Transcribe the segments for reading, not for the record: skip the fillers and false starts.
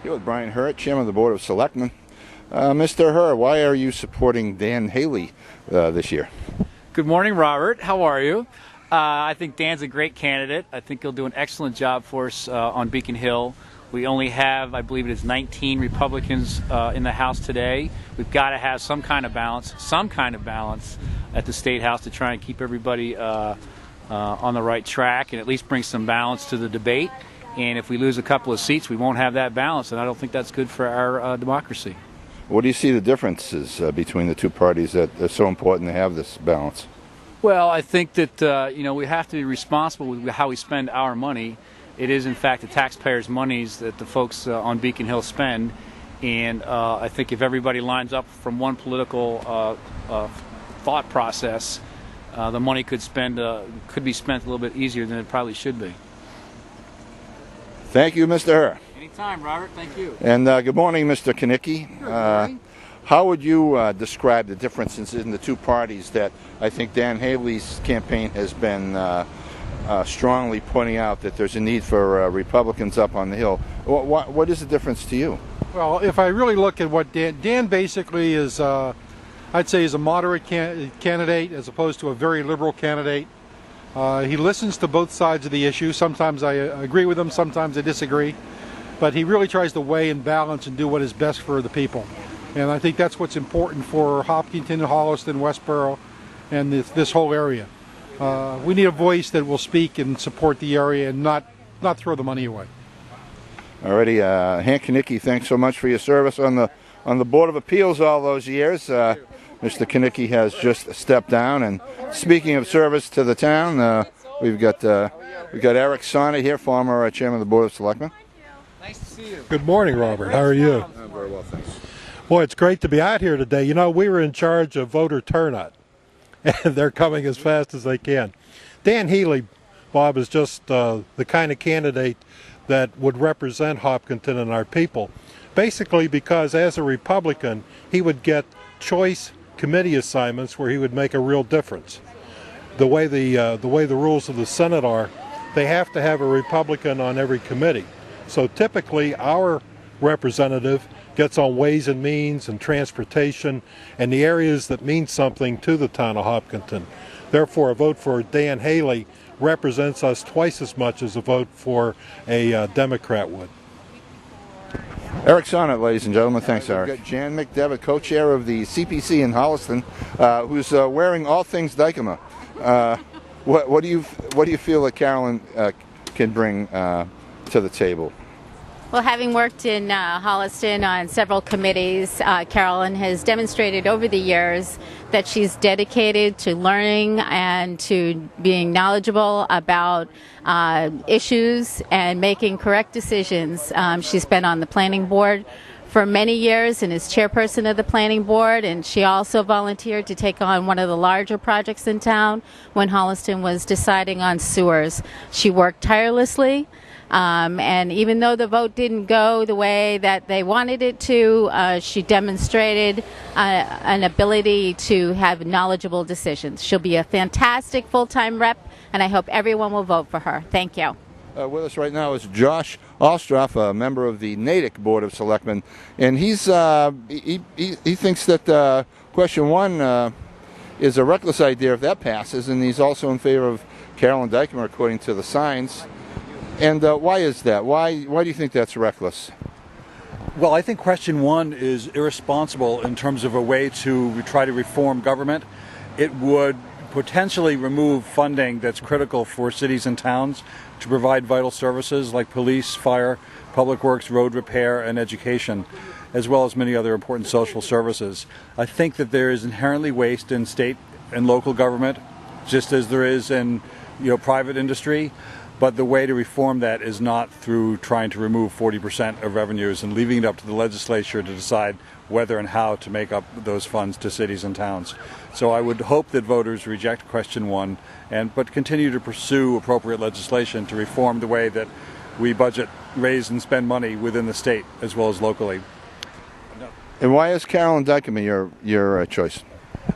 Here with Brian Hurt, Chairman of the Board of Selectmen. Mr. Hurt, why are you supporting Dan Haley this year? Good morning, Robert. How are you? I think Dan's a great candidate. I think he'll do an excellent job for us on Beacon Hill. We only have, I believe it is 19 Republicans in the House today. We've got to have some kind of balance at the State House to try and keep everybody on the right track and at least bring some balance to the debate. And if we lose a couple of seats, we won't have that balance, and I don't think that's good for our democracy. What do you see the differences between the two parties that are so important to have this balance? Well, I think that we have to be responsible with how we spend our money. It is, in fact, the taxpayers' monies that the folks on Beacon Hill spend, and I think if everybody lines up from one political thought process, the money could be spent a little bit easier than it probably should be. Thank you, Mr. Hur. Anytime, Robert. Thank you. And good morning, Mr. Kenickie. Good morning. How would you describe the differences in the two parties that I think Dan Haley's campaign has been strongly pointing out that there's a need for Republicans up on the Hill? What is the difference to you? Well, if I really look at what Dan basically is, I'd say is a moderate candidate as opposed to a very liberal candidate. He listens to both sides of the issue. Sometimes I agree with him, sometimes I disagree. But he really tries to weigh and balance and do what is best for the people. And I think that's what's important for Hopkinton, Holliston, Westboro, and this whole area. We need a voice that will speak and support the area and not throw the money away. Alrighty, Hank Kenickie, thanks so much for your service on the Board of Appeals all those years. Mr. Kenickie has just stepped down, and speaking of service to the town, we've got Eric Sonnet here, former chairman of the Board of Selectmen. Nice to see you. Good morning, Robert. How are you? I'm very well, thanks. Boy, it's great to be out here today. You know, we were in charge of voter turnout, and they're coming as fast as they can. Dan Haley, Bob, is just the kind of candidate that would represent Hopkinton and our people, basically because as a Republican, he would get choice committee assignments where he would make a real difference. The way the rules of the Senate are, they have to have a Republican on every committee. So typically our representative gets on Ways and Means and Transportation and the areas that mean something to the town of Hopkinton. Therefore, a vote for Dan Haley represents us twice as much as a vote for a Democrat would. Eric Sonnet, ladies and gentlemen. Thanks, Eric. We've got Jan McDevitt, co-chair of the CPC in Holliston, who's wearing all things Dykema. What do you feel that Carolyn can bring to the table? Well, having worked in Holliston on several committees, Carolyn has demonstrated over the years that she's dedicated to learning and to being knowledgeable about issues and making correct decisions. She's been on the planning board for many years and is chairperson of the planning board, and she also volunteered to take on one of the larger projects in town when Holliston was deciding on sewers. She worked tirelessly. And even though the vote didn't go the way that they wanted it to, she demonstrated an ability to have knowledgeable decisions. She'll be a fantastic full-time rep, and I hope everyone will vote for her. Thank you. With us right now is Josh Ostrava, a member of the Natick Board of Selectmen, and he thinks that question one is a reckless idea if that passes, and he's also in favor of Carolyn Dykema according to the signs. And why is that? Why do you think that's reckless? Well, I think question one is irresponsible in terms of a way to try to reform government. It would potentially remove funding that's critical for cities and towns to provide vital services like police, fire, public works, road repair, and education, as well as many other important social services. I think that there is inherently waste in state and local government, just as there is in private industry. But the way to reform that is not through trying to remove 40% of revenues and leaving it up to the legislature to decide whether and how to make up those funds to cities and towns. So I would hope that voters reject question one, but continue to pursue appropriate legislation to reform the way that we budget, raise, and spend money within the state as well as locally. And why is Carolyn Dykema your choice?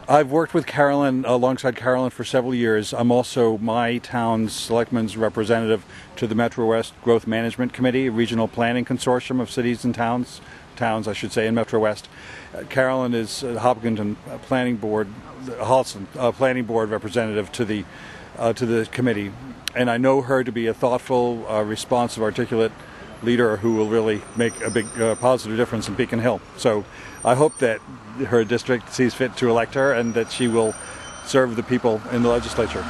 I've worked with Carolyn, alongside Carolyn, for several years. I'm also my town's selectman's representative to the Metro West Growth Management Committee, a regional planning consortium of cities and towns I should say, in Metro West. Carolyn is Hopkinton Planning Board, Halston Planning Board representative to the committee, and I know her to be a thoughtful, responsive, articulate leader who will really make a big positive difference in Beacon Hill. So I hope that her district sees fit to elect her and that she will serve the people in the legislature.